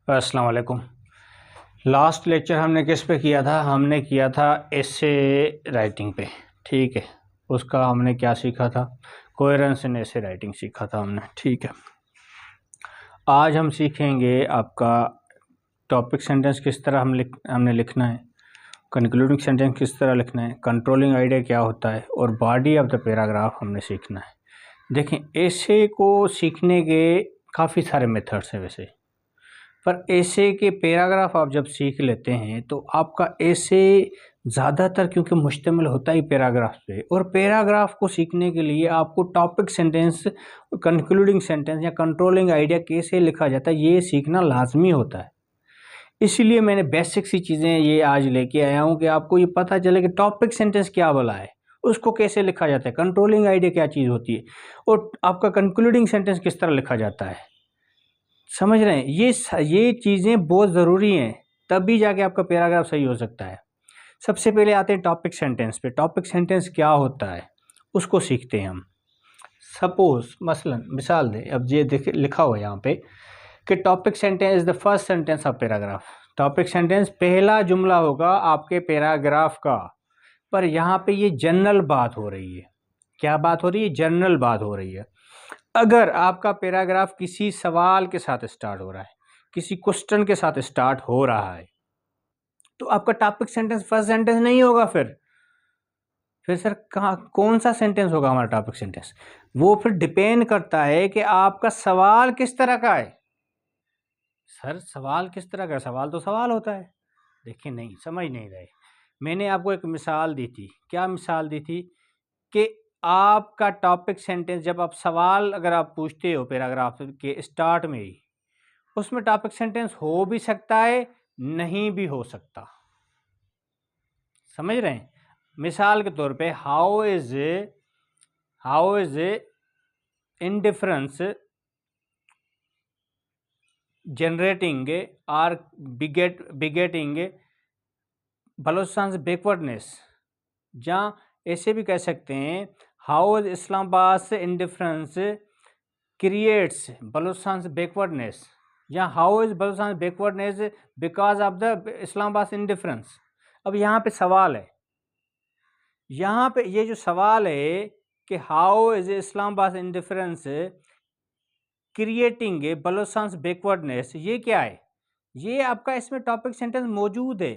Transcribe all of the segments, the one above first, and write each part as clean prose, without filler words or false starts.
अस्सलाम वालेकुम। Last lecture हमने किस पे किया था? हमने किया था एसे राइटिंग पे। ठीक है, उसका हमने क्या सीखा था? कोहेरेंस इन एसे राइटिंग सीखा था हमने। ठीक है, आज हम सीखेंगे आपका टॉपिक सेंटेंस किस तरह हमने लिखना है, कंक्लूडिंग सेंटेंस किस तरह लिखना है, कंट्रोलिंग आइडिया क्या होता है, और बॉडी ऑफ द पैराग्राफ हमने सीखना है। देखें, एसे को सीखने के काफ़ी सारे मेथड्स हैं वैसे, पर ऐसे के पैराग्राफ आप जब सीख लेते हैं तो आपका ऐसे ज़्यादातर क्योंकि मुश्तमिल होता ही पैराग्राफ पे, और पैराग्राफ को सीखने के लिए आपको टॉपिक सेंटेंस, कंक्लूडिंग सेंटेंस या कंट्रोलिंग आइडिया कैसे लिखा जाता है ये सीखना लाजमी होता है। इसीलिए मैंने बेसिक सी चीज़ें ये आज लेके आया हूँ कि आपको ये पता चले कि टॉपिक सेंटेंस क्या बोला है, उसको कैसे लिखा जाता है, कंट्रोलिंग आइडिया क्या चीज़ होती है, और आपका कंक्लूडिंग सेंटेंस किस तरह लिखा जाता है। समझ रहे हैं? ये चीज़ें बहुत ज़रूरी हैं, तभी जाके आपका पैराग्राफ सही हो सकता है। सबसे पहले आते हैं टॉपिक सेंटेंस पे। टॉपिक सेंटेंस क्या होता है उसको सीखते हैं हम। सपोज मसलन मिसाल दें, अब ये देखिए लिखा हुआ है यहाँ पे कि topic sentence is the first sentence of paragraph. Topic sentence पहला जुमला होगा आपके पैराग्राफ का, पर यहाँ पे ये जनरल बात हो रही है। क्या बात हो रही है? जनरल बात हो रही है। अगर आपका पैराग्राफ किसी सवाल के साथ स्टार्ट हो रहा है, किसी क्वेश्चन के साथ स्टार्ट हो रहा है, तो आपका टॉपिक सेंटेंस फर्स्ट सेंटेंस नहीं होगा। फिर सर कहाँ कौन सा सेंटेंस होगा हमारा टॉपिक सेंटेंस? वो फिर डिपेंड करता है कि आपका सवाल किस तरह का है। सर सवाल किस तरह का है? सवाल तो सवाल होता है। देखिए, नहीं समझ नहीं रहे। मैंने आपको एक मिसाल दी थी। क्या मिसाल दी थी? कि आपका टॉपिक सेंटेंस जब आप सवाल अगर आप पूछते हो पैराग्राफ के स्टार्ट में ही, उसमें टॉपिक सेंटेंस हो भी सकता है, नहीं भी हो सकता। समझ रहे हैं? मिसाल के तौर पे हाउ इज इंडिफरेंस जनरेटिंग और बिगेटिंग बलोचिस्तान बैकवर्डनेस, जहाँ ऐसे भी कह सकते हैं how is Islamabad indifference creates Balochistan backwardness, या how is Balochistan backwardness because of the Islamabad indifference. अब यहाँ पे सवाल है, यहाँ पे ये जो सवाल है कि how is Islamabad indifference creating Balochistan backwardness, ये क्या है? ये आपका इसमें टॉपिक सेंटेंस मौजूद है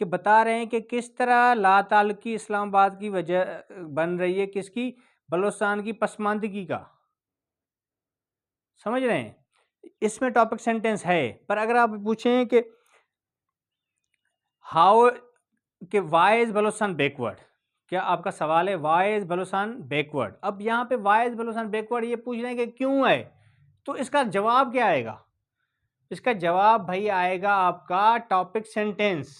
कि बता रहे हैं कि किस तरह लाताल्लुकी इस्लामाबाद की वजह बन रही है, किसकी? बलोचिस्तान की पसमानदगी का। समझ रहे हैं? इसमें टॉपिक सेंटेंस है। पर अगर आप पूछें कि हाउ कि वाई इज बलोचिस्तान बैकवर्ड, क्या आपका सवाल है वाई इज बलोचिस्तान बैकवर्ड? अब यहाँ पे वाई इज बलोचिस्तान बैकवर्ड ये पूछ रहे हैं कि क्यों है, तो इसका जवाब क्या आएगा? इसका जवाब भाई आएगा आपका टॉपिक सेंटेंस।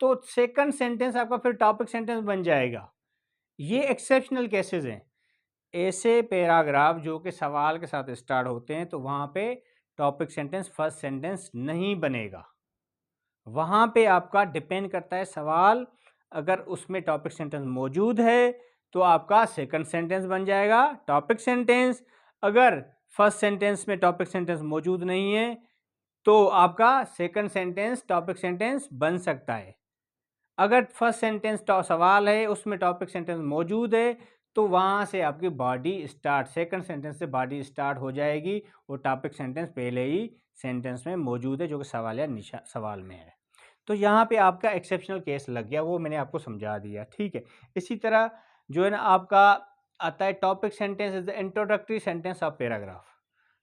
तो सेकंड सेंटेंस आपका फिर टॉपिक सेंटेंस बन जाएगा। ये एक्सेप्शनल केसेस हैं। ऐसे पैराग्राफ जो कि सवाल के साथ स्टार्ट होते हैं तो वहाँ पे टॉपिक सेंटेंस फर्स्ट सेंटेंस नहीं बनेगा। वहाँ पे आपका डिपेंड करता है सवाल, अगर उसमें टॉपिक सेंटेंस मौजूद है तो आपका सेकंड सेंटेंस बन जाएगा टॉपिक सेंटेंस। अगर फर्स्ट सेंटेंस में टॉपिक सेंटेंस मौजूद नहीं है तो आपका सेकंड सेंटेंस टॉपिक सेंटेंस बन सकता है। अगर फर्स्ट सेंटेंस सवाल है उसमें टॉपिक सेंटेंस मौजूद है तो वहाँ से आपकी बॉडी स्टार्ट, सेकंड सेंटेंस से बॉडी स्टार्ट हो जाएगी। वो टॉपिक सेंटेंस पहले ही सेंटेंस में मौजूद है जो कि सवाल या सवाल में है। तो यहाँ पे आपका एक्सेप्शनल केस लग गया, वो मैंने आपको समझा दिया। ठीक है, इसी तरह जो है ना आपका आता है topic sentence is the introductory sentence of paragraph.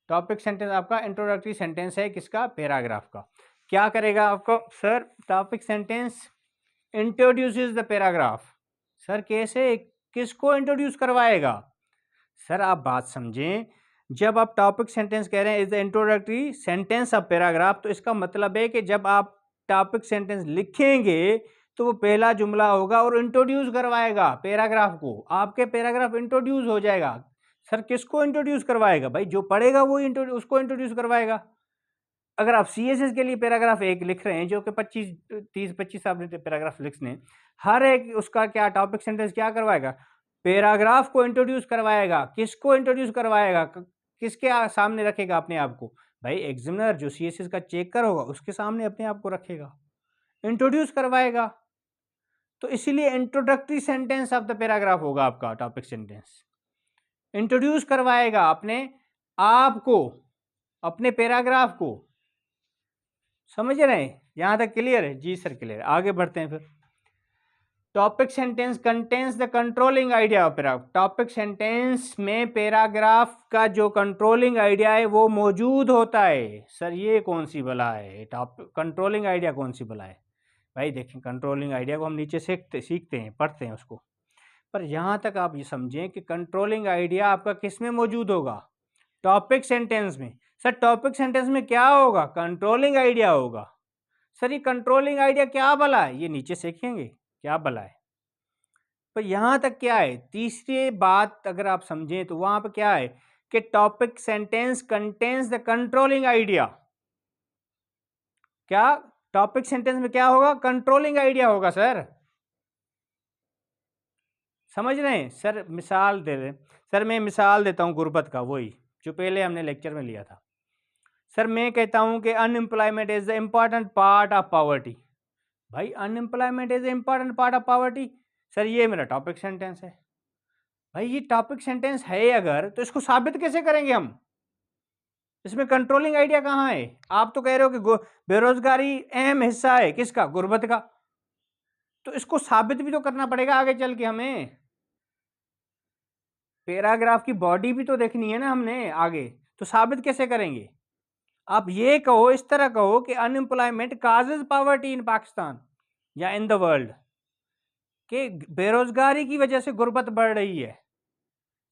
Topic sentence आपका इंट्रोडक्टरी सेंटेंस है किसका? पैराग्राफ का। क्या करेगा आपको? Sir topic sentence introduces the paragraph. Sir कैसे, किसको इंट्रोड्यूस करवाएगा? सर आप बात समझें, जब आप टॉपिक सेंटेंस कह रहे हैं is the introductory sentence of paragraph, तो इसका मतलब है कि जब आप टॉपिक सेंटेंस लिखेंगे तो वो पहला जुमला होगा और इंट्रोड्यूस करवाएगा पैराग्राफ को। आपके पैराग्राफ इंट्रोड्यूस हो जाएगा। सर किसको इंट्रोड्यूस करवाएगा? भाई जो पढ़ेगा वो उसको इंट्रोड्यूस करवाएगा। अगर आप सीएसएस के लिए पैराग्राफ एक लिख रहे हैं जो कि 30-25 आपने पैराग्राफ लिखने, हर एक उसका क्या टॉपिक सेंटेंस क्या करवाएगा? पैराग्राफ को इंट्रोड्यूस करवाएगा। किसको इंट्रोड्यूस करवाएगा? किसके सामने रखेगा अपने आप को? भाई एग्जामिनर जो सीएसएस का चेकर होगा उसके सामने अपने आप को रखेगा, इंट्रोड्यूस करवाएगा। तो इसीलिए introductory sentence of the paragraph होगा आपका टॉपिक सेंटेंस। इंट्रोड्यूस करवाएगा अपने आप को, अपने पैराग्राफ को। समझ रहे हैं? यहां तक क्लियर है? जी सर क्लियर। आगे बढ़ते हैं फिर। Topic sentence contains the controlling idea of paragraph. Topic sentence में पैराग्राफ का जो कंट्रोलिंग आइडिया है वो मौजूद होता है। सर ये कौन सी बला है? टॉपिक कंट्रोलिंग आइडिया कौन सी बला है? भाई देखें, कंट्रोलिंग आइडिया को हम नीचे सीखते हैं, पढ़ते हैं उसको, पर यहाँ तक आप ये समझें कि कंट्रोलिंग आइडिया आपका किस में मौजूद होगा? टॉपिक सेंटेंस में। सर टॉपिक सेंटेंस में क्या होगा? कंट्रोलिंग आइडिया होगा। सर ये कंट्रोलिंग आइडिया क्या भला है? ये नीचे सीखेंगे क्या भला है। पर यहाँ तक क्या है, तीसरी बात अगर आप समझें तो वहां पर क्या है कि topic sentence contains the controlling idea. क्या टॉपिक सेंटेंस में क्या होगा? कंट्रोलिंग आइडिया होगा सर। समझ रहे हैं? सर मिसाल दे रहे, सर मैं मिसाल देता हूं गुर्बत का, वही जो पहले हमने लेक्चर में लिया था। सर मैं कहता हूं कि unemployment is the important part of poverty. भाई unemployment is the important part of poverty, sir ये मेरा टॉपिक सेंटेंस है। भाई ये टॉपिक सेंटेंस है अगर, तो इसको साबित कैसे करेंगे हम? इसमें कंट्रोलिंग आइडिया कहाँ है? आप तो कह रहे हो कि बेरोजगारी अहम हिस्सा है किसका? गुर्बत का। तो इसको साबित भी तो करना पड़ेगा आगे चल के हमें। पैराग्राफ की बॉडी भी तो देखनी है ना हमने आगे, तो साबित कैसे करेंगे? आप ये कहो, इस तरह कहो कि unemployment causes poverty in Pakistan या इन द वर्ल्ड, कि बेरोजगारी की वजह से गुर्बत बढ़ रही है।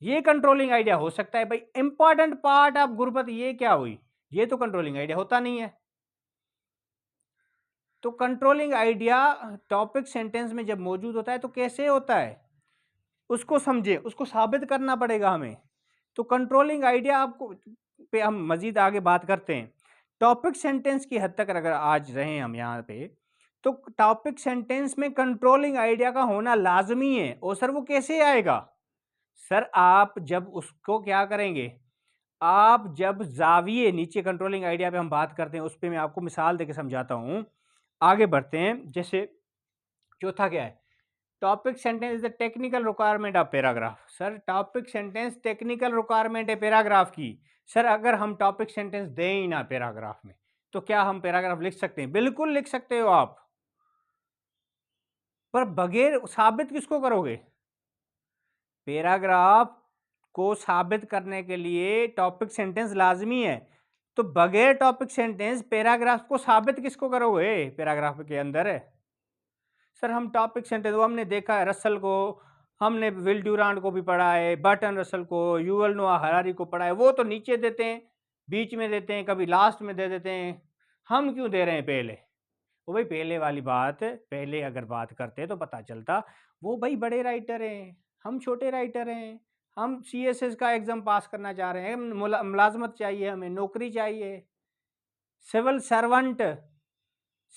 ये कंट्रोलिंग आइडिया हो सकता है। भाई इंपॉर्टेंट पार्ट ऑफ गुर्बत, ये क्या हुई? ये तो कंट्रोलिंग आइडिया होता नहीं है। तो कंट्रोलिंग आइडिया टॉपिक सेंटेंस में जब मौजूद होता है तो कैसे होता है उसको समझे, उसको साबित करना पड़ेगा हमें। तो कंट्रोलिंग आइडिया आपको पे हम मजीद आगे बात करते हैं। टॉपिक सेंटेंस की हद तक अगर आज रहे हम यहाँ पे, तो टॉपिक सेंटेंस में कंट्रोलिंग आइडिया का होना लाजमी है। और सर वो कैसे आएगा? सर आप जब उसको क्या करेंगे, आप जब जाविये नीचे कंट्रोलिंग आइडिया पे हम बात करते हैं, उस पर मैं आपको मिसाल देके समझाता हूँ। आगे बढ़ते हैं। जैसे चौथा क्या है? Topic sentence is the technical requirement of paragraph. Sir topic sentence technical requirement है पैराग्राफ की। सर अगर हम टॉपिक सेंटेंस दें ही ना पैराग्राफ में, तो क्या हम पैराग्राफ लिख सकते हैं? बिल्कुल लिख सकते हो आप, पर बगैर साबित किसको करोगे? पैराग्राफ को साबित करने के लिए टॉपिक सेंटेंस लाजमी है। तो बगैर टॉपिक सेंटेंस पैराग्राफ को साबित किसको करोगे पैराग्राफ के अंदर? सर हम टॉपिक सेंटेंस, वो हमने देखा है रसल को, हमने विल ड्यूरांट को भी पढ़ा है, बर्टन रसल को, यूवल नोआ हरारी को पढ़ा है। वो तो नीचे देते हैं, बीच में देते हैं, कभी लास्ट में दे देते हैं। हम क्यों दे रहे हैं पहले? वो भाई पहले वाली बात, पहले अगर बात करते तो पता चलता वो भाई बड़े राइटर हैं, हम छोटे राइटर हैं, हम सीएसएस का एग्जाम पास करना चाह रहे हैं, मुलाजमत चाहिए, हमें नौकरी चाहिए, सिविल सर्वेंट,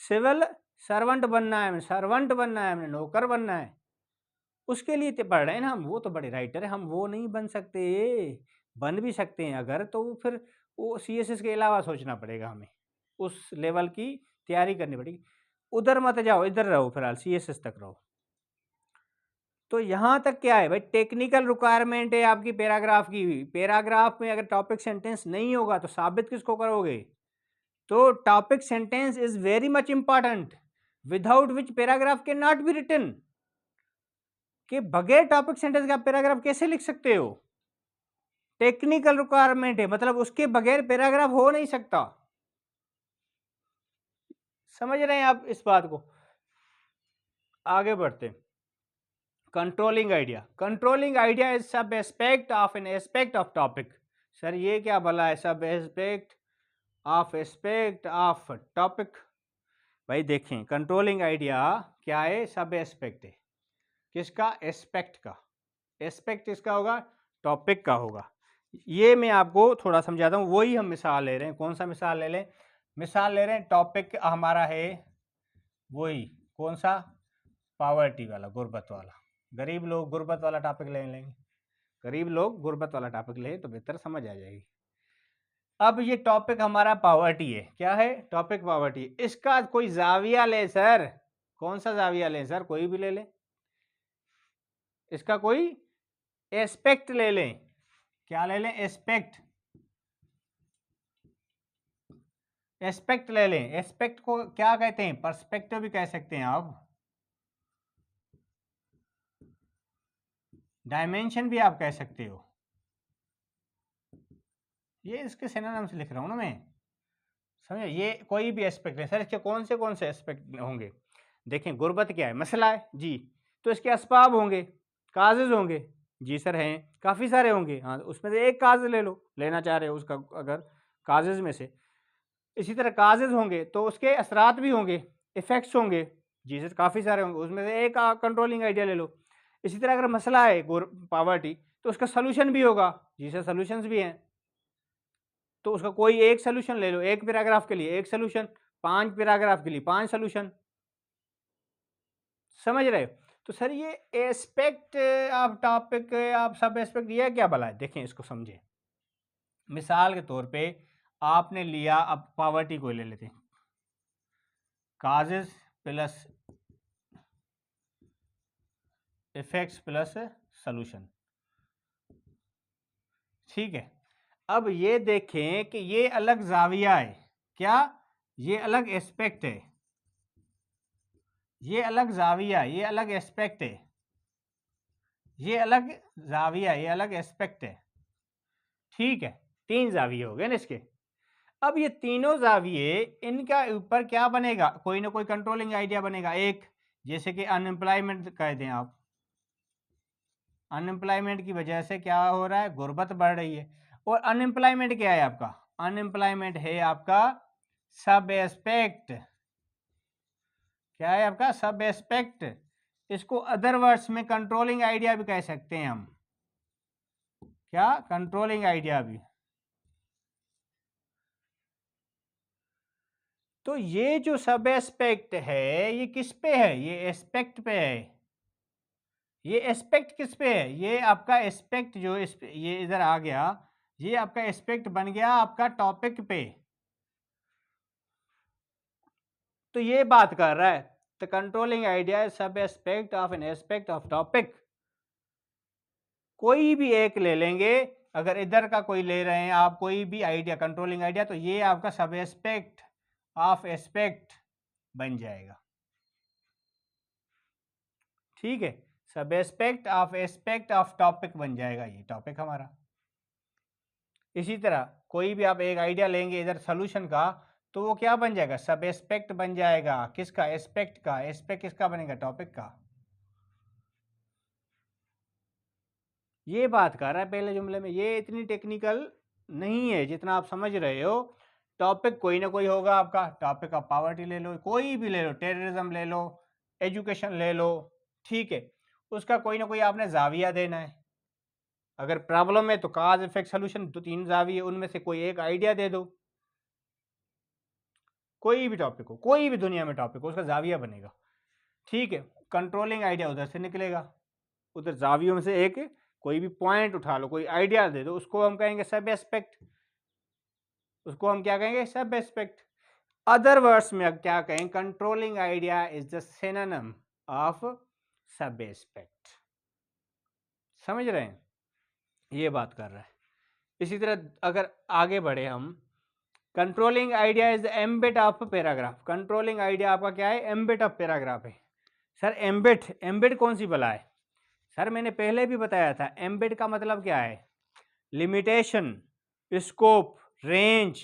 सिविल सर्वेंट बनना है, हमें सर्वेंट बनना है, हमें नौकर बनना है। उसके लिए तो पढ़ रहे हैं ना हम। वो तो बड़े राइटर हैं, हम वो नहीं बन सकते। बन भी सकते हैं अगर, तो फिर वो सीएसएस के अलावा सोचना पड़ेगा हमें, उस लेवल की तैयारी करनी पड़ेगी। उधर मत जाओ, इधर रहो, फिलहाल सीएसएस तक रहो। तो यहाँ तक क्या है भाई, टेक्निकल रिक्वायरमेंट है आपकी पैराग्राफ की। पैराग्राफ में अगर टॉपिक सेंटेंस नहीं होगा तो साबित किसको करोगे? तो topic sentence is very much important, without which paragraph can not be written. कि बगैर टॉपिक सेंटेंस का पैराग्राफ कैसे लिख सकते हो? टेक्निकल रिक्वायरमेंट है, मतलब उसके बगैर पैराग्राफ हो नहीं सकता। समझ रहे हैं आप इस बात को? आगे बढ़ते। Controlling idea, controlling idea is sub aspect of an aspect of topic. Sir ये क्या भला है? सब एस्पेक्ट ऑफ टॉपिक। भाई देखें, कंट्रोलिंग आइडिया क्या है? सब एस्पेक्ट है। किसका? एस्पेक्ट का। एस्पेक्ट किसका होगा? टॉपिक का होगा। ये मैं आपको थोड़ा समझाता हूँ। वही हम मिसाल ले रहे हैं। कौन सा मिसाल ले लें? मिसाल ले रहे हैं, टॉपिक हमारा है वही, कौन सा? पॉवर्टी वाला, गुर्बत वाला। गरीब लोग, गुर्बत वाला टॉपिक ले लेंगे। गरीब लोग, गुर्बत वाला टॉपिक ले तो बेहतर समझ आ जाएगी। अब ये टॉपिक हमारा पॉवर्टी है, क्या है टॉपिक पॉवर्टी। इसका कोई जाविया ले सर, कौन सा जाविया ले सर, कोई भी ले लें, इसका कोई एस्पेक्ट ले लें, क्या ले लें, एस्पेक्ट, एस्पेक्ट ले लें। एस्पेक्ट को क्या कहते हैं, पर्सपेक्टिव भी कह सकते हैं आप, डायमेंशन भी आप कह सकते हो। ये इसके सिनोनिम से लिख रहा हूं ना मैं, समझे। ये कोई भी एस्पेक्ट है सर, इसके कौन से एस्पेक्ट होंगे। देखें गुर्बत क्या है, मसला है जी, तो इसके असबाब होंगे, काजेज होंगे जी सर, हैं काफ़ी सारे होंगे। हाँ, उसमें से एक काज ले लो, लेना चाह रहे हो उसका, अगर काजेज में से। इसी तरह काजेज होंगे तो उसके असरात भी होंगे, इफ़ेक्ट्स होंगे जी सर, काफ़ी सारे होंगे, उसमें से एक कंट्रोलिंग आइडिया ले लो। इसी तरह अगर मसला है पॉवर्टी, तो उसका सोल्यूशन भी होगा जी सर, सोल्यूशंस भी हैं, तो उसका कोई एक सोल्यूशन ले लो, एक पैराग्राफ के लिए एक सोल्यूशन, 5 पैराग्राफ के लिए 5 सोल्यूशन, समझ रहे हो। तो सर ये एस्पेक्ट ऑफ टॉपिक, आप सब एस्पेक्ट, ये क्या भला है, देखें इसको समझे। मिसाल के तौर पे आपने लिया, अब पॉवर्टी को ले लेते हैं, causes plus effects plus solution, ठीक है। अब ये देखें कि ये अलग जाविया है, क्या, ये अलग एस्पेक्ट है, ये अलग जाविया, ये अलग एस्पेक्ट है, ये अलग जाविया, ये अलग एस्पेक्ट है, ठीक है। 3 जाविये हो गए ना इसके। अब ये तीनों जाविये, इनका ऊपर क्या बनेगा, कोई ना कोई कंट्रोलिंग आइडिया बनेगा एक, जैसे कि अनएम्प्लॉयमेंट कह दें आप, अनएम्प्लॉयमेंट की वजह से क्या हो रहा है, गुर्बत बढ़ रही है। और अनएम्प्लॉयमेंट क्या है आपका, अनएम्प्लॉयमेंट है आपका सब एस्पेक्ट, क्या है आपका सब एस्पेक्ट। इसको अदर वर्ड्स में कंट्रोलिंग आइडिया भी कह सकते हैं हम, क्या, कंट्रोलिंग आइडिया भी। तो ये जो सब एस्पेक्ट है ये किस पे है, ये एस्पेक्ट पे है, ये एस्पेक्ट किस पे है, ये आपका एस्पेक्ट जो ये इधर आ गया, ये आपका एस्पेक्ट बन गया आपका टॉपिक पे, तो ये बात कर रहा है the controlling idea is sub aspect of an aspect of topic. कोई भी एक ले लेंगे, अगर इधर का कोई ले रहे हैं आप, कोई भी आइडिया कंट्रोलिंग आइडिया, तो ये आपका सब एस्पेक्ट ऑफ एस्पेक्ट बन जाएगा, ठीक है। सब एस्पेक्ट ऑफ टॉपिक बन जाएगा, ये टॉपिक हमारा। इसी तरह कोई भी आप एक आइडिया लेंगे इधर सोल्यूशन का, तो वो क्या बन जाएगा, सब एस्पेक्ट बन जाएगा, किसका, एस्पेक्ट का। एस्पेक्ट किसका बनेगा, टॉपिक का। ये बात कर रहा है पहले जुमले में, ये इतनी टेक्निकल नहीं है जितना आप समझ रहे हो। टॉपिक कोई ना कोई होगा आपका, टॉपिक ऑफ पॉवर्टी ले लो, कोई भी ले लो, टेररिज्म ले लो, एजुकेशन ले लो, ठीक है। उसका कोई ना कोई आपने जाविया देना है। अगर प्रॉब्लम है तो काज इफेक्ट सोल्यूशन, तो 3 जाविये, उनमें से कोई एक आइडिया दे दो। कोई भी टॉपिक हो, कोई भी दुनिया में टॉपिक हो, उसका जाविया बनेगा, ठीक है। कंट्रोलिंग आइडिया उधर से निकलेगा, उधर जावियों में से एक कोई भी पॉइंट उठा लो, कोई आइडिया दे दो, उसको हम कहेंगे सब एस्पेक्ट, उसको हम क्या कहेंगे, सब एस्पेक्ट। अदर वर्ड्स में अब क्या कहें, controlling idea is the synonym of सब एस्पेक्ट, समझ रहे हैं, ये बात कर रहा है। इसी तरह अगर आगे बढ़े हम, controlling idea is the ambit of paragraph. Controlling idea आपका क्या है, एम्बिट ऑफ पैराग्राफ है। सर एम्बिट, एम्बिट कौन सी बला है सर, मैंने पहले भी बताया था, एम्बिट का मतलब क्या है, लिमिटेशन, स्कोप, रेंज,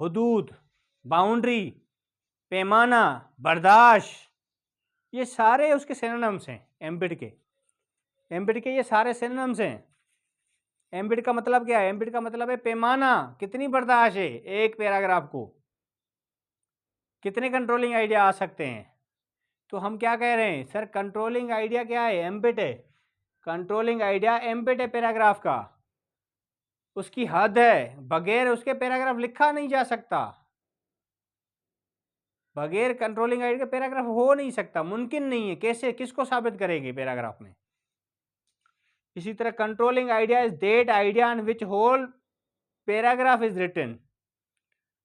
हुदूद, बाउंड्री, पैमाना, बर्दाश्त, ये सारे उसके सिनोनिम्स हैं एम्बिट के। एम्बिट के ये सारे सिनोनिम्स हैं। एम्बिट का मतलब क्या है, एम्बिट का मतलब है पैमाना, कितनी बर्दाश्त है एक पैराग्राफ को, कितने कंट्रोलिंग आइडिया आ सकते हैं। तो हम क्या कह रहे हैं सर, कंट्रोलिंग आइडिया क्या है, एम्बिट है। कंट्रोलिंग आइडिया एम्बिट है पैराग्राफ का, उसकी हद है, बगैर उसके पैराग्राफ लिखा नहीं जा सकता, बगैर कंट्रोलिंग आइडिया का पैराग्राफ हो नहीं सकता, मुमकिन नहीं है। कैसे, किसको साबित करेंगे पैराग्राफ में। इसी तरह controlling idea is that idea on which whole paragraph is written,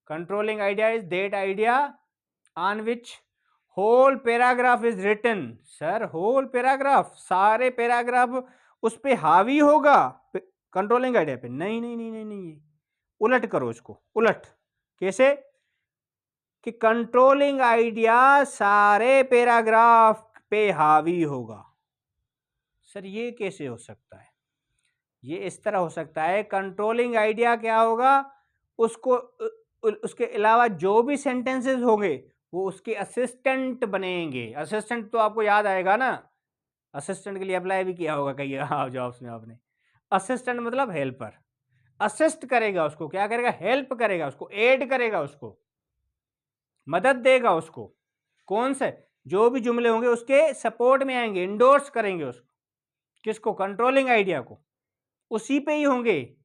controlling idea is that idea on which whole paragraph is written. Sir whole paragraph, सारे पैराग्राफ उस पे हावी होगा कंट्रोलिंग आइडिया पे? नहीं नहीं नहीं नहीं नहीं, उलट करो इसको, उलट। कैसे? कि कंट्रोलिंग आइडिया सारे पैराग्राफ पे हावी होगा। सर ये कैसे हो सकता है? ये इस तरह हो सकता है, कंट्रोलिंग आइडिया क्या होगा, उसको उसके अलावा जो भी सेंटेंसेस होंगे वो उसके असिस्टेंट बनेंगे। असिस्टेंट तो आपको याद आएगा ना, असिस्टेंट के लिए अप्लाई भी किया होगा कई जॉब्स में आपने। असिस्टेंट मतलब हेल्पर, असिस्ट करेगा उसको, क्या करेगा? हेल्प करेगा उसको, एड करेगा उसको, मदद देगा उसको। कौन से? जो भी जुमले होंगे उसके सपोर्ट में आएंगे, इंडोर्स करेंगे उसको। किसको? कंट्रोलिंग आइडिया को। उसी पे ही होंगे,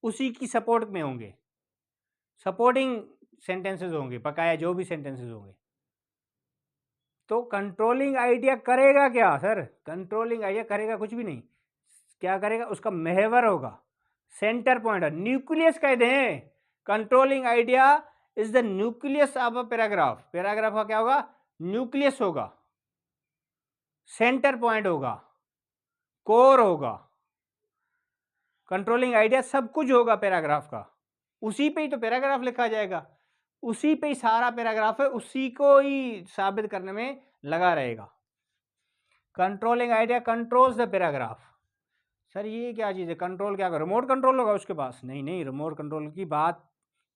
उसी की सपोर्ट में होंगे, सपोर्टिंग सेंटेंसेस होंगे, बकाया जो भी सेंटेंसेस होंगे। तो कंट्रोलिंग आइडिया करेगा क्या सर? कंट्रोलिंग आइडिया करेगा कुछ भी नहीं। क्या करेगा? उसका महवर होगा, सेंटर पॉइंट, न्यूक्लियस कहते हैं। Controlling idea is the nucleus of a paragraph. Paragraph का क्या होगा? न्यूक्लियस होगा, सेंटर पॉइंट होगा, कोर होगा। कंट्रोलिंग आइडिया सब कुछ होगा पैराग्राफ का, उसी पे ही तो पैराग्राफ लिखा जाएगा, उसी पे ही सारा पैराग्राफ है, उसी को ही साबित करने में लगा रहेगा। Controlling idea controls the paragraph. Sir ये क्या चीज़ है? कंट्रोल क्या? रिमोट कंट्रोल होगा उसके पास? नहीं नहीं, रिमोट कंट्रोल की बात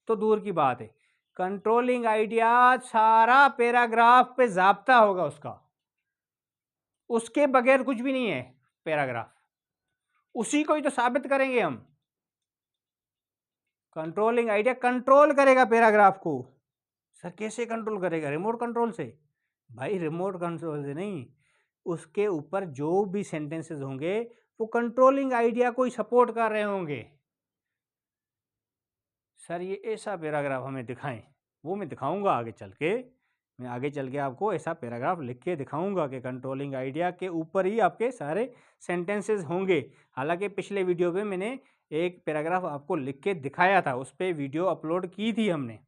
तो दूर की बात है। कंट्रोलिंग आइडिया सारा पैराग्राफ पे जाब्ता होगा उसका, उसके बगैर कुछ भी नहीं है पैराग्राफ, उसी को ही तो साबित करेंगे हम। कंट्रोलिंग आइडिया कंट्रोल करेगा पैराग्राफ को। सर कैसे कंट्रोल करेगा? रिमोट कंट्रोल से? भाई रिमोट कंट्रोल से नहीं, उसके ऊपर जो भी सेंटेंसेस होंगे वो कंट्रोलिंग आइडिया को ही सपोर्ट कर रहे होंगे। सर ये ऐसा पैराग्राफ हमें दिखाएं, वो मैं दिखाऊंगा आगे चल के। मैं आगे चल के आपको ऐसा पैराग्राफ लिख के दिखाऊंगा कि कंट्रोलिंग आइडिया के ऊपर ही आपके सारे सेंटेंसेस होंगे। हालांकि पिछले वीडियो में मैंने एक पैराग्राफ आपको लिख के दिखाया था, उस पर वीडियो अपलोड की थी हमने।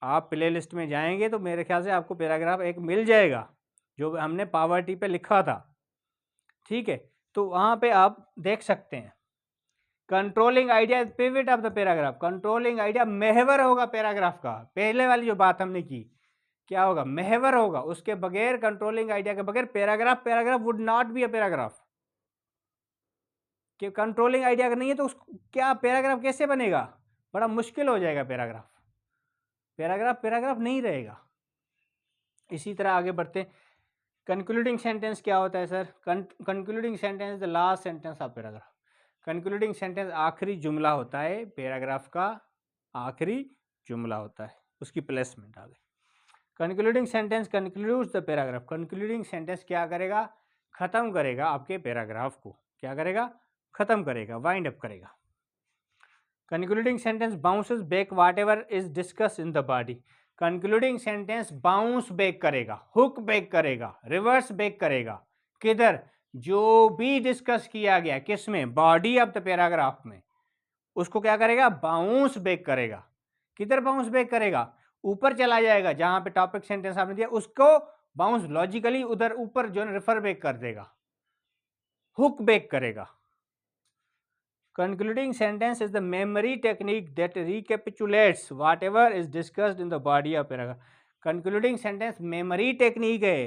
आप प्ले लिस्ट में जाएंगे तो मेरे ख्याल से आपको पैराग्राफ एक मिल जाएगा जो हमने पावर्टी पे लिखा था, ठीक है? तो वहाँ पे आप देख सकते हैं। Controlling idea pivot of the paragraph. Controlling idea महवर होगा पैराग्राफ का। पहले वाली जो बात हमने की, क्या होगा? महवर होगा। उसके बगैर, कंट्रोलिंग आइडिया के बगैर paragraph would not be a paragraph. कि कंट्रोलिंग आइडिया अगर नहीं है तो क्या पैराग्राफ कैसे बनेगा? बड़ा मुश्किल हो जाएगा पैराग्राफ, पैराग्राफ नहीं रहेगा। इसी तरह आगे बढ़ते। कंक्लूडिंग सेंटेंस क्या होता है sir? Concluding sentence the last sentence of paragraph. Concluding sentence आखिरी जुमला होता है, पैराग्राफ का आखिरी जुमला होता है, उसकी प्लेसमेंट आ गई। Concluding sentence concludes the paragraph. Concluding sentence क्या करेगा? खत्म करेगा आपके पैराग्राफ को। क्या करेगा? खत्म करेगा, वाइंड अप करेगा। Concluding sentence bounces back whatever is discussed in the body. Concluding sentence bounce back करेगा, हुक बैक करेगा, रिवर्स बैक करेगा। किधर? जो भी डिस्कस किया गया, किस में? बॉडी ऑफ द पैराग्राफ में। उसको क्या करेगा? बाउंस बैक करेगा। किधर बाउंस बैक करेगा? ऊपर चला जाएगा, जहां पे टॉपिक सेंटेंस आपने दिया उसको बाउंस लॉजिकली उधर ऊपर जो है रेफर बैक कर देगा, हुक बैक करेगा। Concluding sentence is the memory technique that recapitulates whatever is discussed in the body of paragraph. Concluding sentence memory technique है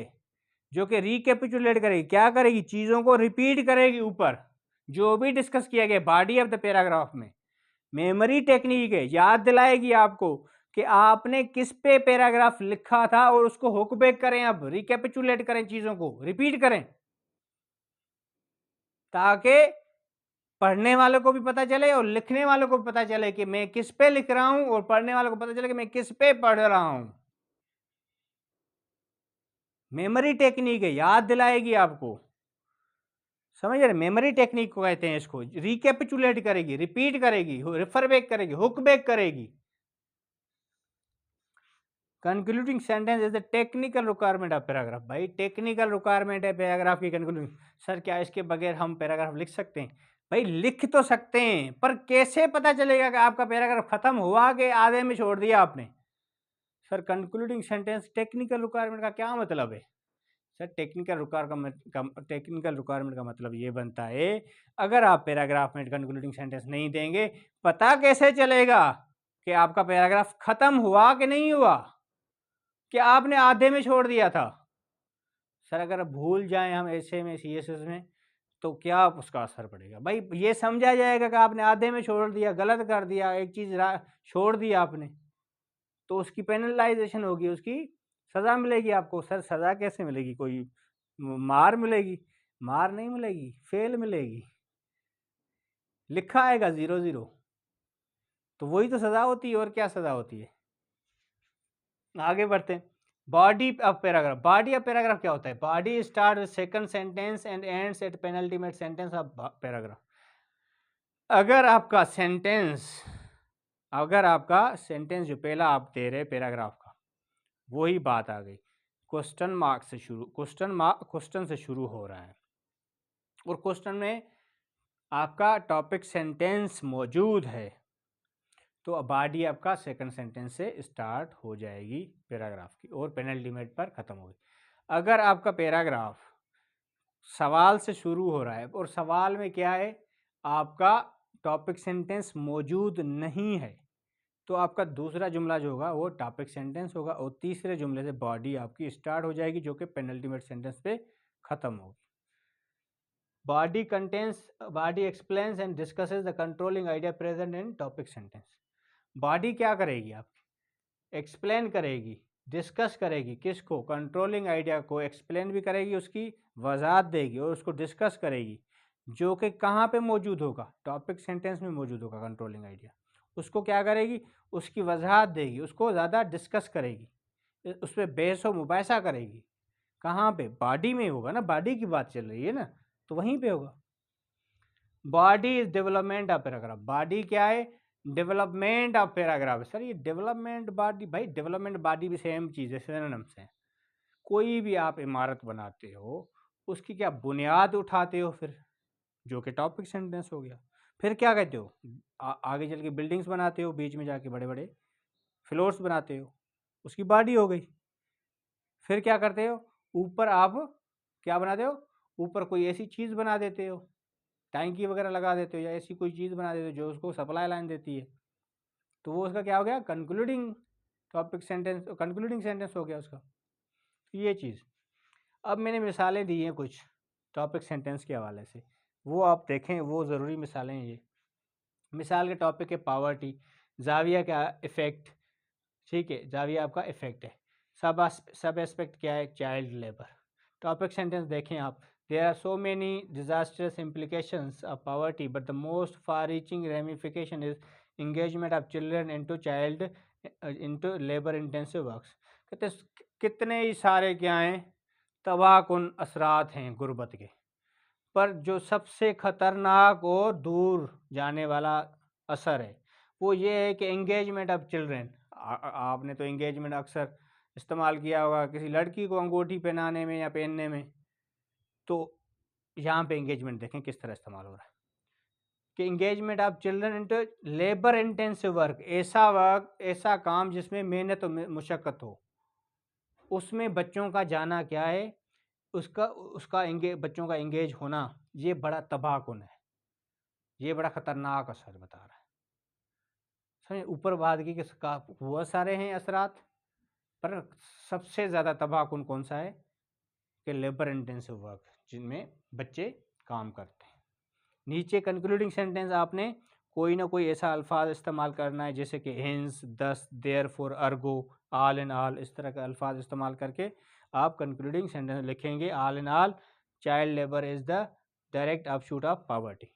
जो कि recapitulate करेगी। क्या करेगी? चीज़ों को रिपीट करेगी ऊपर, जो भी डिस्कस किया गया बॉडी ऑफ द पैराग्राफ में। मेमोरी टेक्निक है, याद दिलाएगी आपको कि आपने किस पे पैराग्राफ लिखा था और उसको हुक बैक करें, अब रिकैपिचुलेट करें, चीज़ों को रिपीट करें, ताकि पढ़ने वालों को भी पता चले और लिखने वालों को भी पता चले कि मैं किस पे लिख रहा हूं, और पढ़ने वालों को पता चले कि मैं किस पे पढ़ रहा हूं। मेमोरी टेक्निक है, याद दिलाएगी आपको। समझ रहे? मेमोरी टेक्निक को कहते हैं इसको। रिकैपिचुलेट करेगी, रिपीट करेगी, रेफर बैक करेगी, हुक बैक करेगी। Concluding sentence is the technical requirement of paragraph. भाई टेक्निकल रिक्वायरमेंट है पैराग्राफ की कंक्लूडिंग। सर क्या इसके बगैर हम पैराग्राफ लिख सकते हैं? भाई लिख तो सकते हैं, पर कैसे पता चलेगा कि आपका पैराग्राफ खत्म हुआ कि आधे में छोड़ दिया आपने? Sir concluding sentence technical requirement का क्या मतलब है? सर टेक्निकल रिक्वायरमेंट का मतलब ये बनता है, अगर आप पैराग्राफ में कंक्लूडिंग सेंटेंस नहीं देंगे, पता कैसे चलेगा कि आपका पैराग्राफ खत्म हुआ कि नहीं हुआ, कि आपने आधे में छोड़ दिया था? सर अगर भूल जाएं हम ऐसे में सीएसएस में, तो क्या उसका असर पड़ेगा? भाई ये समझा जाएगा कि आपने आधे में छोड़ दिया, गलत कर दिया, एक चीज छोड़ दिया आपने, तो उसकी पेनलाइजेशन होगी, उसकी सजा मिलेगी आपको। सर सजा कैसे मिलेगी? कोई मार मिलेगी? मार नहीं मिलेगी, फेल मिलेगी, लिखा आएगा 0-0। तो वही तो सजा होती है, और क्या सजा होती है? आगे बढ़ते हैं। Body of paragraph. Body of paragraph क्या होता है? Body start with second sentence and ends at penultimate sentence of paragraph. अगर आपका सेंटेंस जो पहला आप दे रहे पैराग्राफ का, वही बात आ गई, क्वेश्चन से शुरू हो रहा है, और क्वेश्चन में आपका टॉपिक सेंटेंस मौजूद है, तो बॉडी आपका सेकंड सेंटेंस से स्टार्ट हो जाएगी पैराग्राफ की, और पेनल्टीमेट पर खत्म होगी। अगर आपका पैराग्राफ सवाल से शुरू हो रहा है, और सवाल में क्या है, आपका टॉपिक सेंटेंस मौजूद नहीं है, तो आपका दूसरा जुमला जो होगा वो टॉपिक सेंटेंस होगा, और तीसरे जुमले से बॉडी आपकी स्टार्ट हो जाएगी, जो कि पेनल्टीमेट सेंटेंस पे खत्म होगी। Body explains and discusses the controlling idea present in topic sentence. Body क्या करेगी? आपकी एक्सप्लेन करेगी, डिस्कस करेगी, किसको? कंट्रोलिंग आइडिया को एक्सप्लेन भी करेगी, उसकी वजाहत देगी, और उसको डिस्कस करेगी, जो कि कहाँ पे मौजूद होगा? टॉपिक सेंटेंस में मौजूद होगा कंट्रोलिंग आइडिया। उसको क्या करेगी? उसकी वजाहत देगी, उसको ज़्यादा डिस्कस करेगी, उस पर बहस व मुबाहिसा करेगी। कहाँ पे? बॉडी में होगा ना, बॉडी की बात चल रही है ना, तो वहीं पे होगा। Body is development of paragraph. Body क्या है? Development of paragraph. सर ये डेवलपमेंट बॉडी, भाई डेवलपमेंट बॉडी भी सेम चीज़ है, सिनोनिम्स हैं। कोई भी आप इमारत बनाते हो, उसकी क्या बुनियाद उठाते हो, फिर जो कि टॉपिक सेंटेंस हो गया। फिर क्या कहते हो? आगे चल के बिल्डिंग्स बनाते हो, बीच में जाके बड़े बड़े फ्लोर्स बनाते हो, उसकी बॉडी हो गई। फिर क्या करते हो? ऊपर आप क्या बनाते हो? ऊपर कोई ऐसी चीज़ बना देते हो, टैंकी वगैरह लगा देते हो, या ऐसी कोई चीज़ बना देते हो जो उसको सप्लाई लाइन देती है, तो वो उसका क्या हो गया? Concluding topic sentence, concluding sentence हो गया उसका। तो ये चीज़, अब मैंने मिसालें दी हैं कुछ टॉपिक सेंटेंस के हवाले से, वो आप देखें, वो ज़रूरी मिसालें हैं ये। मिसाल के टॉपिक है पावर्टी, जाविया का इफ़ेक्ट, ठीक है, जाविया आपका इफ़ेक्ट है। सब एस्पेक्ट क्या है? Child labour. टॉपिक सेंटेंस देखें आप, there are so many disasters implications of poverty, but the most far-reaching ramification is engagement of children into labor intensive works। कहते कितने ही सारे क्या हैं, तबाहकुन असरात हैं गुर्बत के, पर जो सबसे खतरनाक और दूर जाने वाला असर है, वो ये है कि एंगेजमेंट ऑफ चिल्ड्रेन। आपने तो एंगेजमेंट अक्सर इस्तेमाल किया होगा किसी लड़की को अंगूठी पहनाने में या पहनने में, तो यहाँ पे एंगेजमेंट देखें किस तरह इस्तेमाल हो रहा है कि engagement of children into labour intensive work, ऐसा काम जिसमें मेहनत और मुशक्क़त हो, उसमें बच्चों का जाना क्या है, बच्चों का एंगेज होना, ये बड़ा तबाहकुन है, ये बड़ा ख़तरनाक असर बता रहा है। समझे? ऊपर बात की कि बहुत सारे हैं असरात, पर सबसे ज़्यादा तबाहकुन कौन सा है कि लेबर इंटेंसिव वर्क, जिनमें बच्चे काम करते हैं। नीचे कंक्लूडिंग सेंटेंस आपने कोई ना कोई ऐसा अल्फाज इस्तेमाल करना है, जैसे कि हिंस, दस, therefore, Ergo, all in all, इस तरह का अल्फाज इस्तेमाल करके आप कंक्लूडिंग सेंटेंस लिखेंगे। All in all, child labour is the direct offshoot of poverty.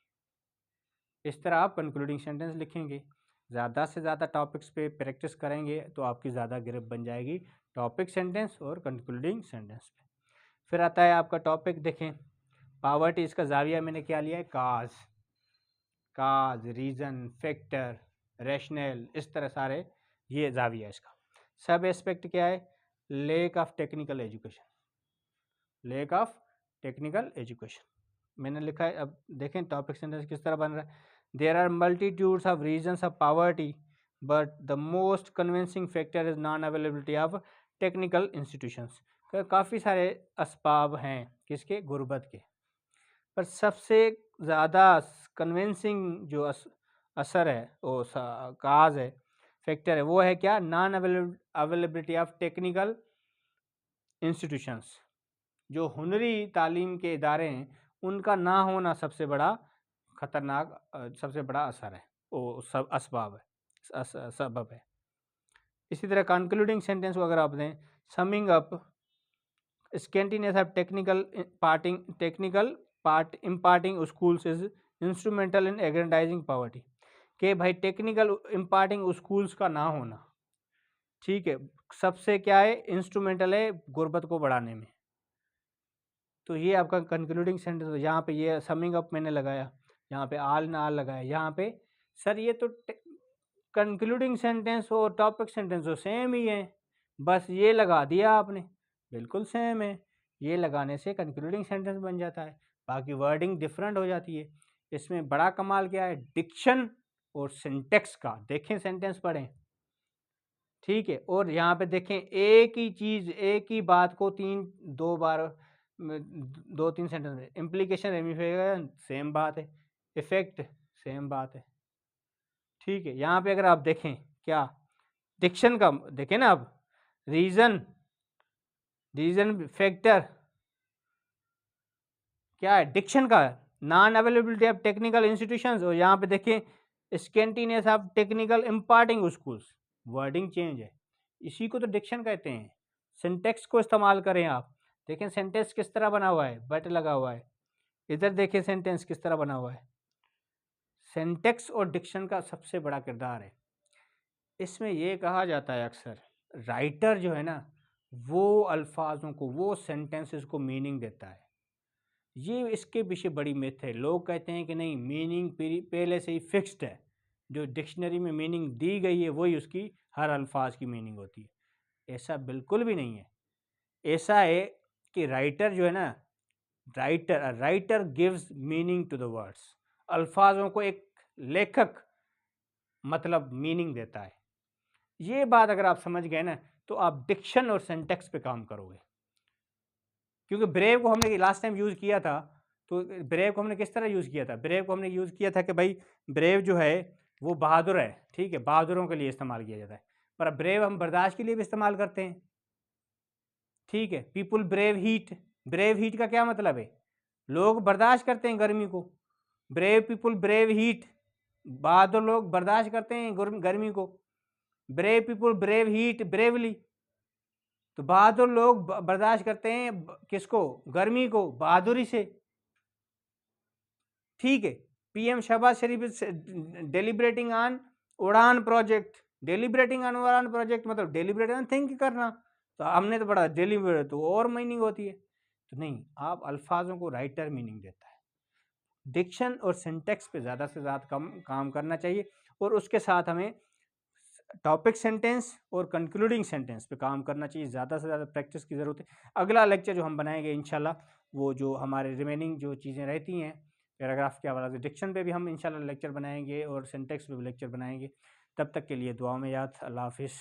इस तरह आप कंक्लूडिंग सेंटेंस लिखेंगे। ज़्यादा से ज़्यादा टॉपिक्स पे प्रैक्टिस करेंगे तो आपकी ज़्यादा ग्रिप बन जाएगी टॉपिक सेंटेंस और कंक्लूडिंग सेंटेंस पे। फिर आता है आपका टॉपिक, देखें पॉवर्टी, इसका जाविया मैंने क्या लिया है? काज, रीज़न, फैक्टर, रैशनल, इस तरह सारे ये जाविया इसका। सब एस्पेक्ट क्या है? Lake of technical education, lake of technical education. मैंने लिखा है, अब देखें टॉपिक सेंटेंस किस तरह बन रहा है। There are multitudes of reasons of poverty but the most convincing factor is non availability of technical institutions. काफ़ी सारे असबाब हैं किसके, गुर्बत के, पर सबसे ज़्यादा कन्विंसिंग जो असर है, वो काज है, फैक्टर है, वो है क्या, non availability of technical institutions. जो हुनरी तालीम के इदारे हैं उनका ना होना सबसे बड़ा खतरनाक, सबसे बड़ा असर है, वो सब असबाब है, सबब है। इसी तरह कंक्लूडिंग सेंटेंस को अगर आप दें, summing up scantiness of technical part imparting schools is instrumental in aggrandizing poverty, कि भाई टेक्निकल इम्पार्टिंग स्कूल्स का ना होना, ठीक है, सबसे क्या है, इंस्ट्रूमेंटल है गुर्बत को बढ़ाने में। तो ये आपका कंक्लूडिंग सेंटेंस, यहाँ पे ये समिंग अप मैंने लगाया, यहाँ पे आल ना आल लगाया, यहाँ पे सर ये तो कंक्लूडिंग सेंटेंस और टॉपिक सेंटेंस तो सेम ही है, बस ये लगा दिया आपने, बिल्कुल सेम है, ये लगाने से कंक्लूडिंग सेंटेंस बन जाता है, बाकी वर्डिंग डिफरेंट हो जाती है। इसमें बड़ा कमाल क्या है, डिक्शन और सिंटेक्स का। देखें सेंटेंस पढ़ें, ठीक है, और यहाँ पे देखें एक ही चीज़, एक ही बात को दो बार, दो तीन सेंटेंस में, इम्प्लीकेशन रेमिफिकेशन सेम बात है, इफेक्ट सेम बात है, ठीक है। यहाँ पे अगर आप देखें क्या, डिक्शन का देखें ना आप, रीजन फैक्टर क्या है, डिक्शन का, non availability of technical institutions, और यहाँ पे देखें scantiness of technical imparting schools, wording change है, इसी को तो डिक्शन कहते हैं। सिंटेक्स को इस्तेमाल करें आप, देखें सेंटेंस किस तरह बना हुआ है, बट लगा हुआ है, इधर देखें सेंटेंस किस तरह बना हुआ है। सिंटेक्स और डिक्शन का सबसे बड़ा किरदार है। इसमें यह कहा जाता है अक्सर, राइटर जो है ना, वो अल्फाजों को, वो सेंटेंसेस को मीनिंग देता है। ये इसके पीछे बड़ी मिथ है। लोग कहते हैं कि नहीं, मीनिंग पहले से ही फिक्स्ड है, जो डिक्शनरी में मीनिंग दी गई है वही उसकी हर अल्फाज की मीनिंग होती है। ऐसा बिल्कुल भी नहीं है। ऐसा है कि राइटर जो है ना, writer gives meaning to the words, अल्फाजों को एक लेखक मतलब मीनिंग देता है। ये बात अगर आप समझ गए ना, तो आप डिक्शन और सिंटेक्स पे काम करोगे। क्योंकि ब्रेव को हमने लास्ट टाइम यूज़ किया था, तो ब्रेव को हमने किस तरह यूज़ किया था, ब्रेव को हमने यूज़ किया था कि भाई ब्रेव जो है वो बहादुर है, ठीक है, बहादुरों के लिए इस्तेमाल किया जाता है, पर ब्रेव हम बर्दाश्त के लिए भी इस्तेमाल करते हैं, ठीक है। पीपुल ब्रेव हीट का क्या मतलब है, लोग बर्दाश्त करते हैं गर्मी को, ब्रेव पीपुल ब्रेव हीट, बहादुर लोग बर्दाश्त करते हैं गर्मी को, brave people brave heat bravely, तो बहादुर लोग बर्दाश्त करते हैं किसको, गर्मी को, बहादुरी से, ठीक है। पीएम शहबाज शरीफ डेलिब्रेटिंग ऑन उड़ान प्रोजेक्ट, डेलिब्रेटिंग ऑन उड़ान प्रोजेक्ट मतलब डेलिब्रेट थिंक करना, तो हमने तो बड़ा डेलिब्रेट, तो और मीनिंग होती है, तो नहीं, आप अल्फाजों को राइटर मीनिंग देता है। डिक्शन और सिंटेक्स पे ज़्यादा से ज़्यादा काम करना चाहिए, और उसके साथ हमें टॉपिक सेंटेंस और कंक्लूडिंग सेंटेंस पे काम करना चाहिए, ज़्यादा से ज़्यादा प्रैक्टिस की ज़रूरत है। अगला लेक्चर जो हम बनाएंगे इंशाल्लाह, वो जो हमारे रिमेनिंग जो चीज़ें रहती हैं पैराग्राफ के हवाले से, डिक्शन पे भी हम इंशाल्लाह लेक्चर बनाएंगे और सिंटेक्स पे भी लेक्चर बनाएंगे। तब तक के लिए दुआ में याद, अल्लाह हाफिज़।